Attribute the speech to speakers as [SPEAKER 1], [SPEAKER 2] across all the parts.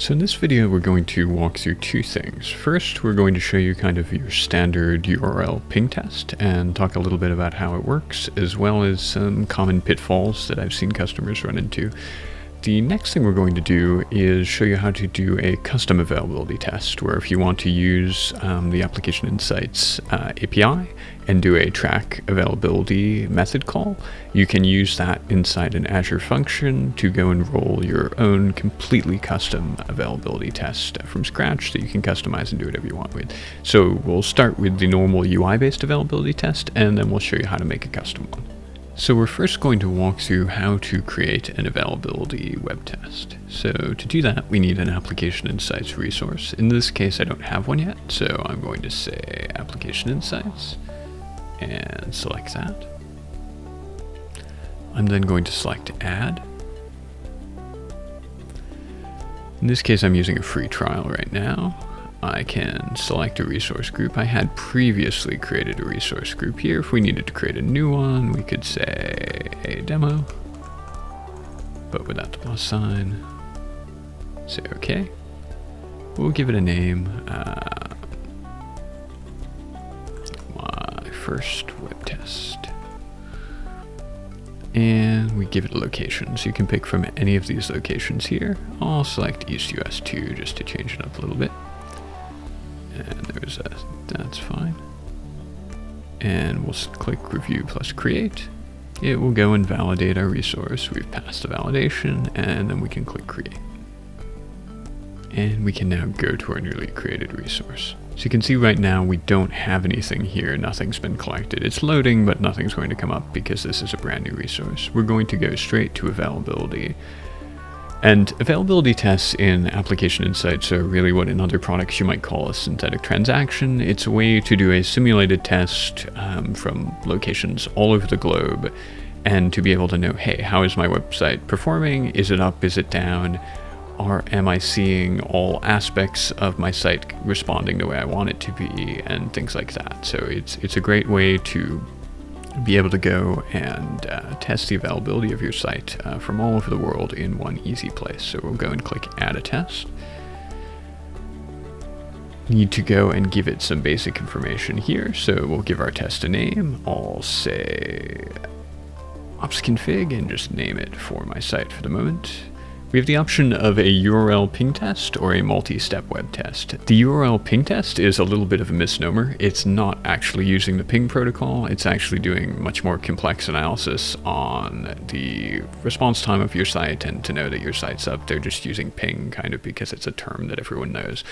[SPEAKER 1] So in this video, we're going to walk through two things. First, we're going to show you kind of your standard URL ping test and talk a little bit about how it works, as well as some common pitfalls that I've seen customers run into. The next thing we're going to do is show you how to do a custom availability test, where if you want to use the Application Insights API and do a TrackAvailability method call, you can use that inside an Azure Function to go and roll your own completely custom availability test from scratch that you can customize and do whatever you want with. So we'll start with the normal UI-based availability test, and then we'll show you how to make a custom one. So we're first going to walk through how to create an availability web test. So to do that, we need an Application Insights resource. In this case, I don't have one yet, so I'm going to say Application Insights and select that. I'm then going to select Add. In this case, I'm using a free trial right now. I can select a resource group. I had previously created a resource group here. If we needed to create a new one, we could say a demo, but without the plus sign. Say OK. We'll give it a name. My first web test. And we give it a location. So you can pick from any of these locations here. I'll select East US 2 just to change it up a little bit. And there's a, that's fine. And we'll click Review plus Create. It will go and validate our resource. We've passed the validation, and then we can click Create. And we can now go to our newly created resource. So you can see right now we don't have anything here. Nothing's been collected. It's loading, but nothing's going to come up because this is a brand new resource. We're going to go straight to availability. And availability tests in Application Insights are really what in other products you might call a synthetic transaction. It's a way to do a simulated test from locations all over the globe, and to be able to know, hey, how is my website performing? Is it up? Is it down? Or am I seeing all aspects of my site responding the way I want it to be, and things like that. So it's a great way to be able to go and test the availability of your site from all over the world in one easy place. So we'll go and click Add a Test. Need to go and give it some basic information here. So we'll give our test a name. I'll say opsconfig and just name it for my site for the moment. We have the option of a URL ping test or a multi-step web test. The URL ping test is a little bit of a misnomer. It's not actually using the ping protocol. It's actually doing much more complex analysis on the response time of your site and to know that your site's up. They're just using ping kind of because it's a term that everyone knows.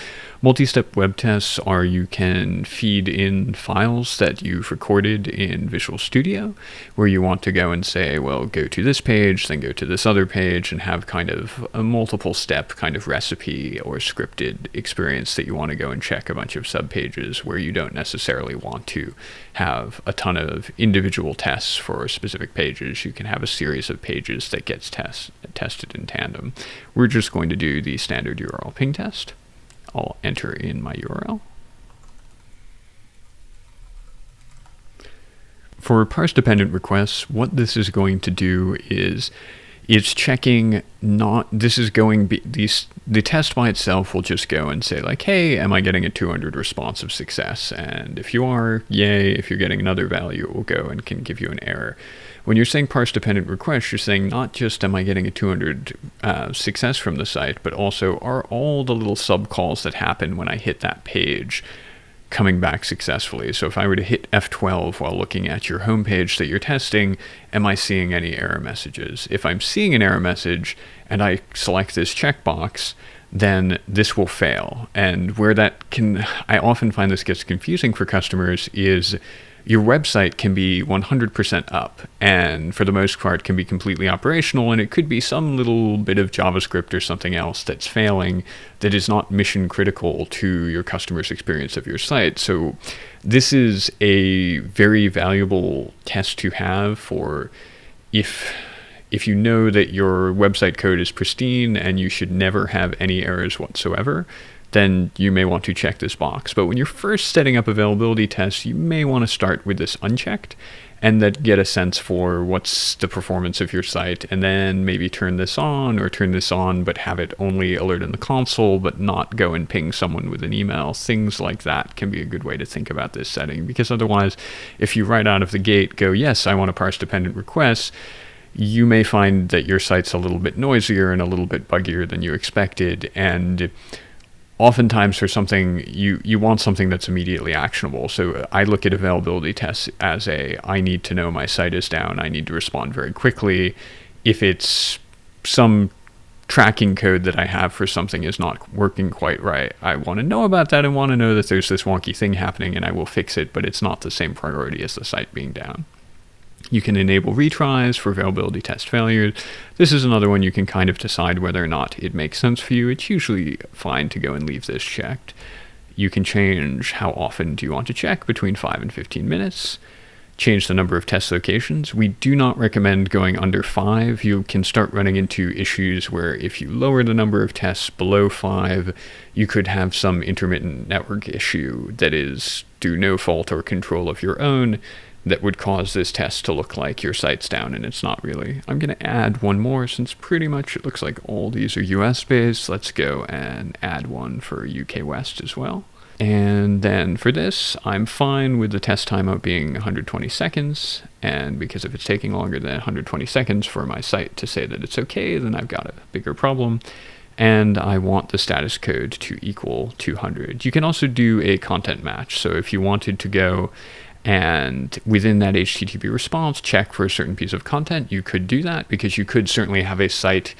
[SPEAKER 1] Multi-step web tests are you can feed in files that you've recorded in Visual Studio, where you want to go and say, well, go to this page, then go to this other page, and have kind of a multiple step kind of recipe or scripted experience that you want to go and check a bunch of subpages where you don't necessarily want to have a ton of individual tests for specific pages. You can have a series of pages that gets tested in tandem. We're just going to do the standard URL ping test. I'll enter in my URL. For parse dependent requests, what this is going to do is it's checking the test by itself will just go and say like, hey, am I getting a 200 responsive success? And if you are, yay. If you're getting another value, it will go and can give you an error. When you're saying parse dependent requests, you're saying not just am I getting a 200 success from the site, but also are all the little subcalls that happen when I hit that page coming back successfully. So if I were to hit F12 while looking at your homepage that you're testing, am I seeing any error messages? If I'm seeing an error message and I select this checkbox, then this will fail. And where that can, I often find this gets confusing for customers, is your website can be 100% up, and for the most part can be completely operational, and it could be some little bit of JavaScript or something else that's failing that is not mission critical to your customer's experience of your site. So this is a very valuable test to have for if you know that your website code is pristine and you should never have any errors whatsoever. then you may want to check this box. But when you're first setting up availability tests, you may want to start with this unchecked and then get a sense for what's the performance of your site, and then maybe turn this on, or turn this on but have it only alert in the console but not go and ping someone with an email. Things like that can be a good way to think about this setting, because otherwise, if you right out of the gate go, yes, I want to parse dependent requests, you may find that your site's a little bit noisier and a little bit buggier than you expected. And oftentimes for something, you want something that's immediately actionable. So I look at availability tests as I need to know my site is down. I need to respond very quickly. If it's some tracking code that I have for something is not working quite right, I want to know about that and want to know that there's this wonky thing happening, and I will fix it, but it's not the same priority as the site being down. You can enable retries for availability test failures. This is another one you can kind of decide whether or not it makes sense for you. It's usually fine to go and leave this checked. You can change how often do you want to check, between 5 and 15 minutes. Change the number of test locations. We do not recommend going under 5. You can start running into issues where if you lower the number of tests below 5, you could have some intermittent network issue that is through no fault or control of your own, that would cause this test to look like your site's down, and it's not really. I'm going to add one more, since pretty much it looks like all these are US based. Let's go and add one for UK West as well. And then for this, I'm fine with the test timeout being 120 seconds. And because if it's taking longer than 120 seconds for my site to say that it's okay, then I've got a bigger problem. And I want the status code to equal 200. You can also do a content match. So if you wanted to go and within that HTTP response check for a certain piece of content, you could do that, because you could certainly have a site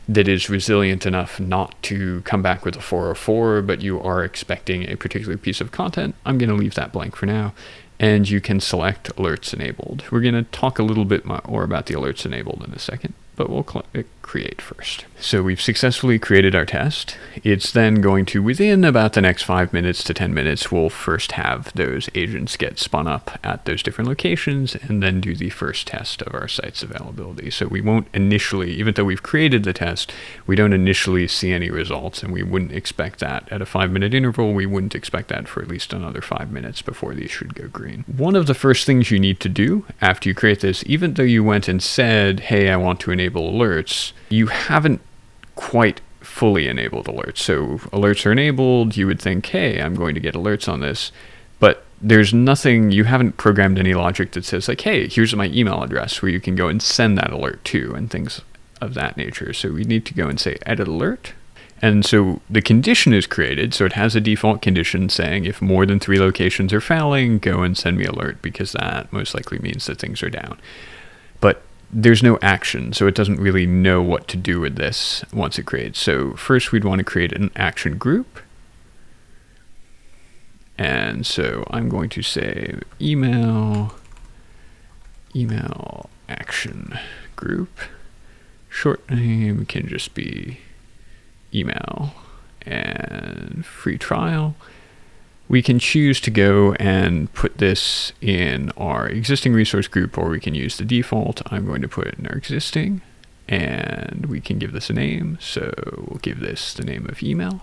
[SPEAKER 1] that is resilient enough not to come back with a 404, but you are expecting a particular piece of content. I'm going to leave that blank for now, and you can select alerts enabled. We're going to talk a little bit more about the alerts enabled in a second, but we'll click create first. So we've successfully created our test. It's then going to, within about the next 5 minutes to 10 minutes, we'll first have those agents get spun up at those different locations and then do the first test of our site's availability. So we won't initially, even though we've created the test, we don't initially see any results, and we wouldn't expect that at a 5-minute interval. We wouldn't expect that for at least another 5 minutes before these should go green. One of the first things you need to do after you create this, even though you went and said, hey, I want to enable alerts, you haven't quite fully enabled alerts. So alerts are enabled, you would think, hey, I'm going to get alerts on this, but there's nothing, you haven't programmed any logic that says like, hey, here's my email address where you can go and send that alert to, and things of that nature. So we need to go and say edit alert. And so the condition is created, so it has a default condition saying if more than 3 locations are failing, go and send me alert, because that most likely means that things are down. But there's no action, so it doesn't really know what to do with this once it creates. So first we'd want to create an action group. And so I'm going to say email action group. Short name can just be email, and free trial. We can choose to go and put this in our existing resource group, or we can use the default. I'm going to put it in our existing, and we can give this a name. So we'll give this the name of email.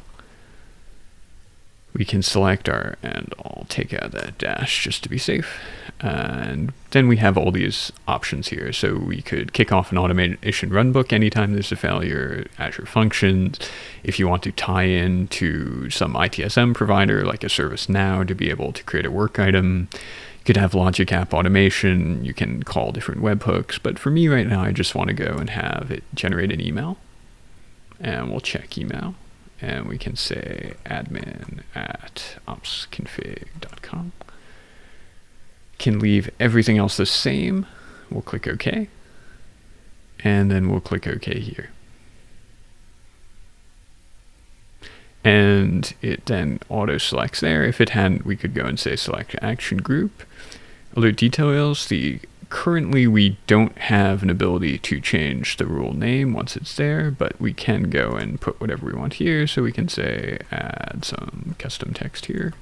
[SPEAKER 1] We can select our, and I'll take out that dash just to be safe. And then we have all these options here. So we could kick off an automation runbook anytime there's a failure, Azure Functions. If you want to tie in to some ITSM provider like a ServiceNow to be able to create a work item, you could have logic app automation. You can call different webhooks. But for me right now, I just want to go and have it generate an email. And we'll check email. And we can say admin@opsconfig.com. Can leave everything else the same. We'll click OK. And then we'll click OK here. And it then auto selects there. If it hadn't, we could go and say select action group. Alert details. Currently, we don't have an ability to change the rule name once it's there, but we can go and put whatever we want here. So we can say add some custom text here.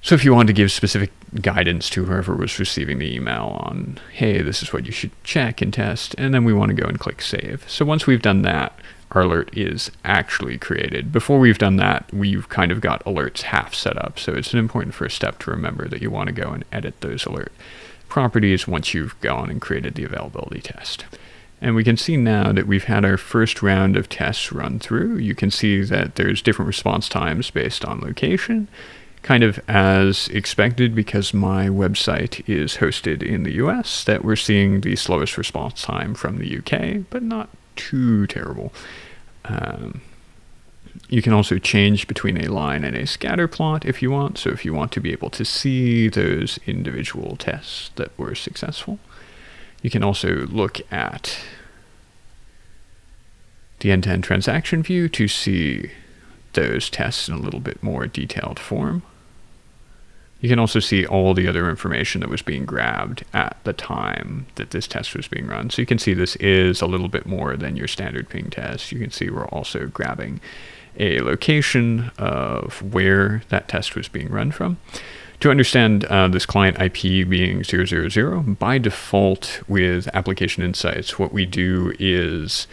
[SPEAKER 1] So if you want to give specific guidance to whoever was receiving the email on, hey, this is what you should check and test, and then we want to go and click save. So once we've done that, our alert is actually created. Before we've done that, we've kind of got alerts half set up. So it's an important first step to remember that you want to go and edit those alert properties once you've gone and created the availability test. And we can see now that we've had our first round of tests run through. You can see that there's different response times based on location, kind of as expected because my website is hosted in the US, that we're seeing the slowest response time from the UK, but not too terrible. You can also change between a line and a scatter plot if you want. So if you want to be able to see those individual tests that were successful. You can also look at the end-to-end transaction view to see those tests in a little bit more detailed form. You can also see all the other information that was being grabbed at the time that this test was being run. So you can see this is a little bit more than your standard ping test. You can see we're also grabbing a location of where that test was being run from. To understand this client IP being 000, by default with Application Insights, what we do is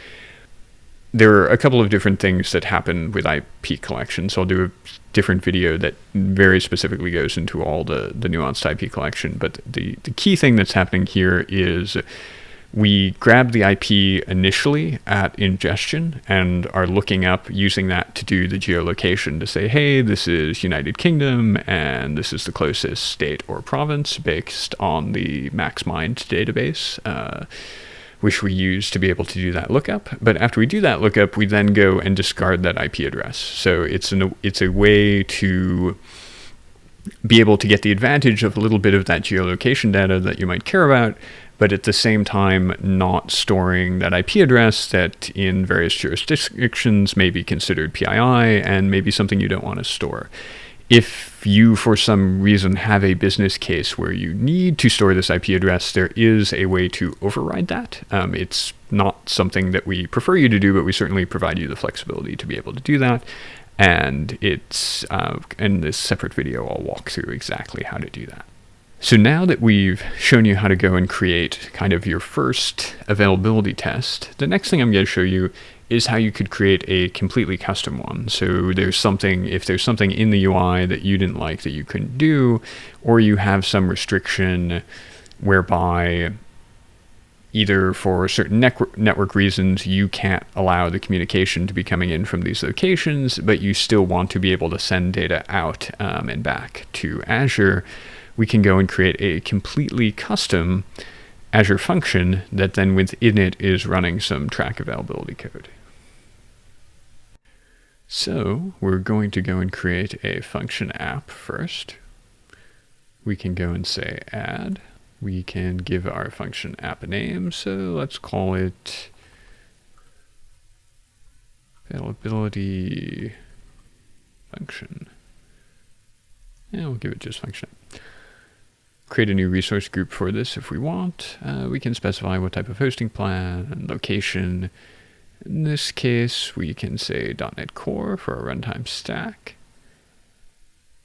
[SPEAKER 1] there are a couple of different things that happen with IP collection. So I'll do a different video that very specifically goes into all the nuanced IP collection. But the key thing that's happening here is we grab the IP initially at ingestion and are looking up using that to do the geolocation to say, hey, this is United Kingdom and this is the closest state or province based on the MaxMind database, which we use to be able to do that lookup. But after we do that lookup, we then go and discard that IP address. So it's a way to be able to get the advantage of a little bit of that geolocation data that you might care about, but at the same time not storing that IP address that in various jurisdictions may be considered PII and maybe something you don't want to store. If you, for some reason, have a business case where you need to store this IP address, there is a way to override that. It's not something that we prefer you to do, but we certainly provide you the flexibility to be able to do that. And it's in this separate video, I'll walk through exactly how to do that. So now that we've shown you how to go and create kind of your first availability test, the next thing I'm going to show you is how you could create a completely custom one. So if there's something in the UI that you didn't like that you couldn't do, or you have some restriction whereby either for certain network reasons you can't allow the communication to be coming in from these locations, but you still want to be able to send data out and back to Azure, we can go and create a completely custom Azure function that then within it is running some track availability code. So we're going to go and create a function app first. We can go and say add. We can give our function app a name. So let's call it availability function. And we'll give it just function app. Create a new resource group for this if we want. We can specify what type of hosting plan and location. In this case, we can say .NET Core for our runtime stack.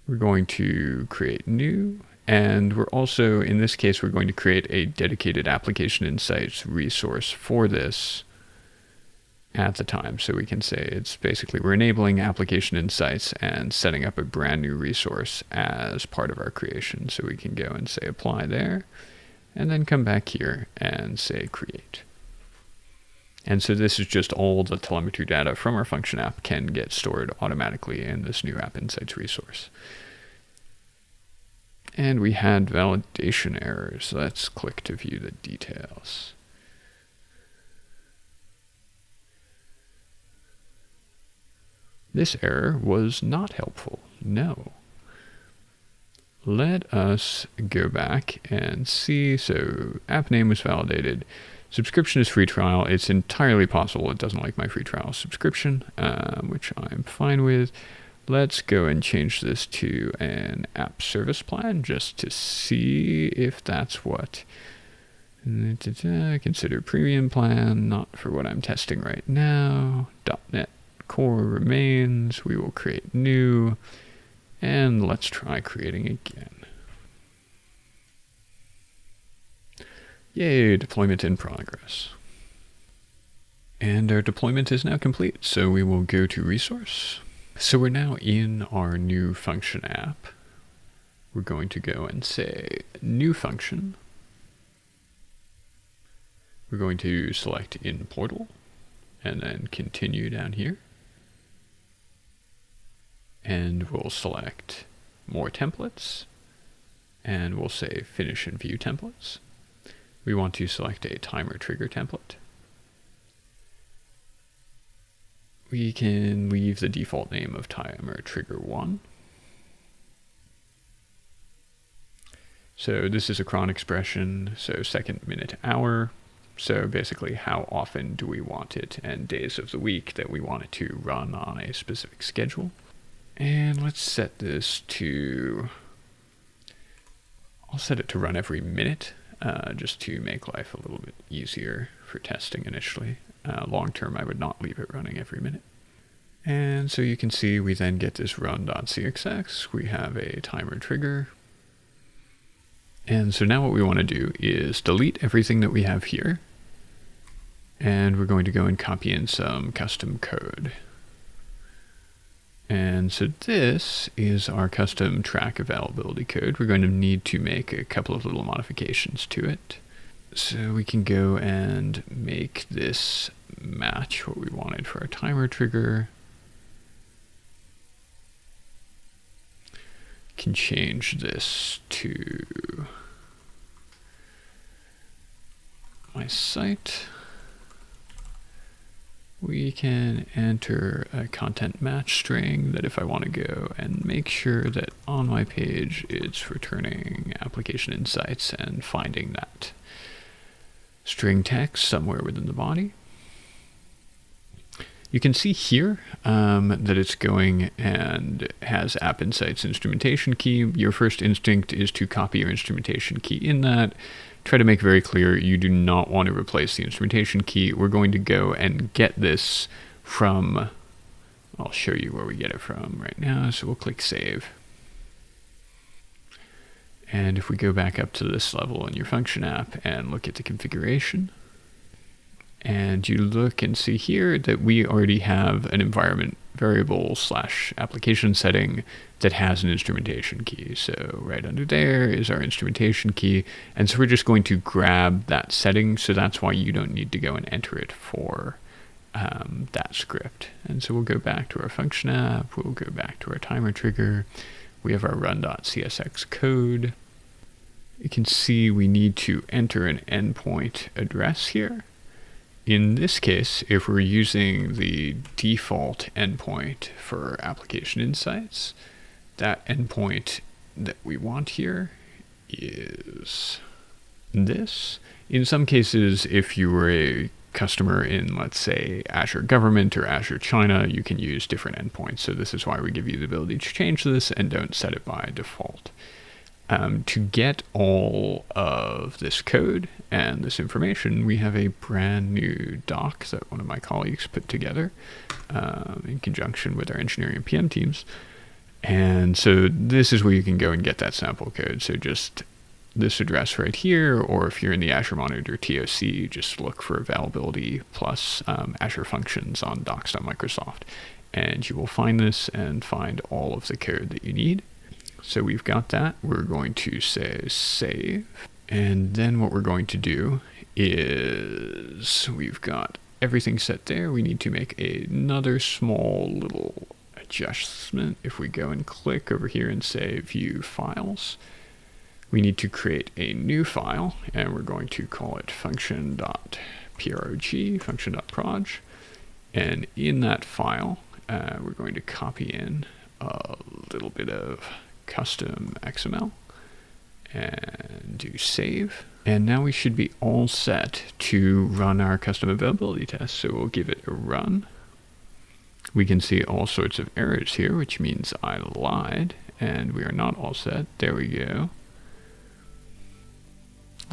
[SPEAKER 1] We're going to create new, and we're also, in this case, we're going to create a dedicated Application Insights resource for this at the time. So we can say it's basically, we're enabling Application Insights and setting up a brand new resource as part of our creation. So we can go and say apply there, and then come back here and say create. And so this is just all the telemetry data from our function app can get stored automatically in this new App Insights resource. And we had validation errors. Let's click to view the details. This error was not helpful. No. Let us go back and see. So app name was validated. Subscription is free trial. It's entirely possible it doesn't like my free trial subscription, which I'm fine with. Let's go and change this to an app service plan just to see if that's what. Consider premium plan, not for what I'm testing right now. .NET Core remains. We will create new, and let's try creating again. Yay, deployment in progress. And our deployment is now complete. So we will go to resource. So we're now in our new function app. We're going to go and say new function. We're going to select in portal and then continue down here. And we'll select more templates and we'll say finish and view templates. We want to select a timer trigger template. We can leave the default name of timer trigger 1. So this is a cron expression, so second, minute, hour. So basically how often do we want it and days of the week that we want it to run on a specific schedule. And let's set this to, I'll set it to run every minute, just to make life a little bit easier for testing initially. Long term, I would not leave it running every minute. And so you can see we then get this run.cxx. We have a timer trigger. And so now what we want to do is delete everything that we have here. And we're going to go and copy in some custom code. And so this is our custom track availability code. We're going to need to make a couple of little modifications to it. So we can go and make this match what we wanted for our timer trigger. Can change this to my site. We can enter a content match string that if I want to go and make sure that on my page it's returning application insights and finding that string text somewhere within the body. You can see here that it's going and has app insights instrumentation key. Your first instinct is to copy your instrumentation key in that. Try to make very clear you do not want to replace the instrumentation key. We're going to go and get this from, I'll show you where we get it from right now. So we'll click save. And if we go back up to this level in your function app and look at the configuration, and you look and see here that we already have an environment variable / application setting that has an instrumentation key. So right under there is our instrumentation key. And so we're just going to grab that setting. So that's why you don't need to go and enter it for that script. And so we'll go back to our function app. We'll go back to our timer trigger. We have our run.csx code. You can see we need to enter an endpoint address here. In this case, if we're using the default endpoint for application insights, that endpoint that we want here is this. In some cases, if you were a customer in, let's say, Azure Government or Azure China, you can use different endpoints. So this is why we give you the ability to change this and don't set it by default. To get all of this code and this information, we have a brand new doc that one of my colleagues put together in conjunction with our engineering and PM teams. And so this is where you can go and get that sample code. So just this address right here, or if you're in the Azure Monitor TOC, just look for availability plus Azure Functions on docs.microsoft. And you will find this and find all of the code that you need. So we've got that. We're going to say save. And then what we're going to do is we've got everything set there. We need to make another small little adjustment. If we go and click over here and say view files, we need to create a new file, and we're going to call it function.prog, function.proj. And in that file, we're going to copy in a little bit of custom XML and do save. And now we should be all set to run our custom availability test. So we'll give it a run. We can see all sorts of errors here, which means I lied and we are not all set. There we go.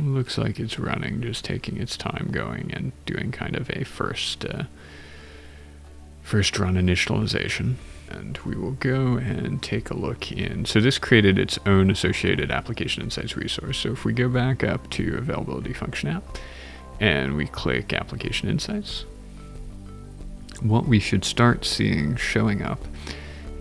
[SPEAKER 1] Looks like it's running, just taking its time going and doing kind of a first run initialization. And we will go and take a look in. So this created its own associated application insights resource. So if we go back up to availability function app and we click application insights, what we should start seeing showing up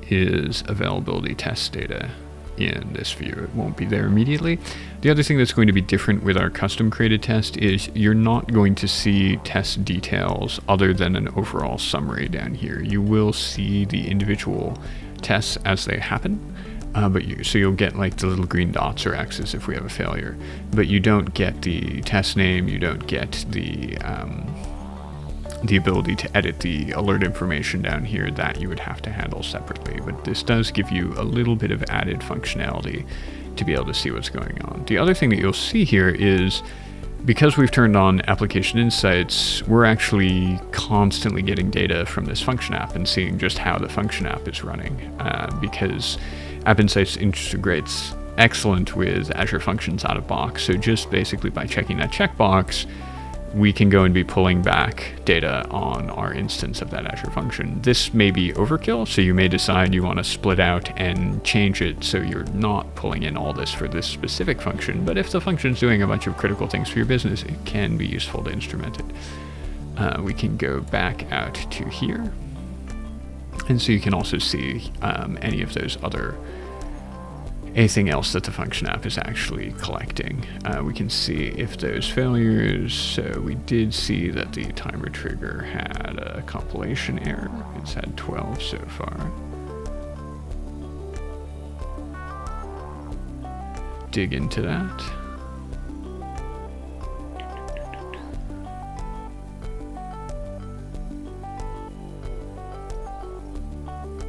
[SPEAKER 1] is availability test data in this view. It won't be there immediately. The other thing that's going to be different with our custom created test is you're not going to see test details other than an overall summary down here. You will see the individual tests as they happen, so you'll get like the little green dots or X's if we have a failure, but you don't get the test name, you don't get the ability to edit the alert information down here that you would have to handle separately. But this does give you a little bit of added functionality to be able to see what's going on. The other thing that you'll see here is, because we've turned on application insights, we're actually constantly getting data from this function app and seeing just how the function app is running, because App Insights integrates excellent with Azure Functions out of box. So just basically by checking that checkbox, we can go and be pulling back data on our instance of that Azure function. This may be overkill, so you may decide you want to split out and change it so you're not pulling in all this for this specific function. But if the function's doing a bunch of critical things for your business, it can be useful to instrument it. We can go back out to here. And so you can also see any of those other anything else that the function app is actually collecting. We can see if those failures. So we did see that the timer trigger had a compilation error. It's had 12 so far. Dig into that.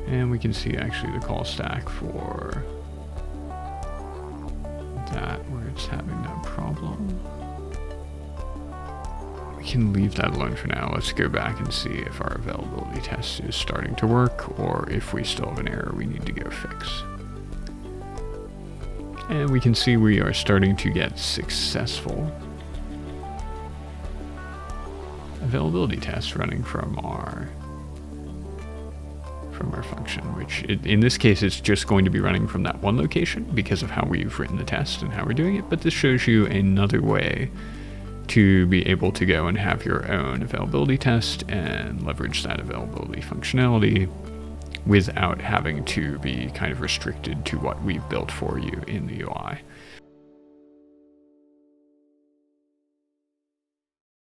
[SPEAKER 1] And we can see actually the call stack for that, where it's having that problem. We can leave that alone for now. Let's go back and see if our availability test is starting to work, or if we still have an error we need to go fix. And we can see we are starting to get successful availability tests running from our function, which in this case it's just going to be running from that one location because of how we've written the test and how we're doing it. But this shows you another way to be able to go and have your own availability test and leverage that availability functionality without having to be kind of restricted to what we've built for you in the UI.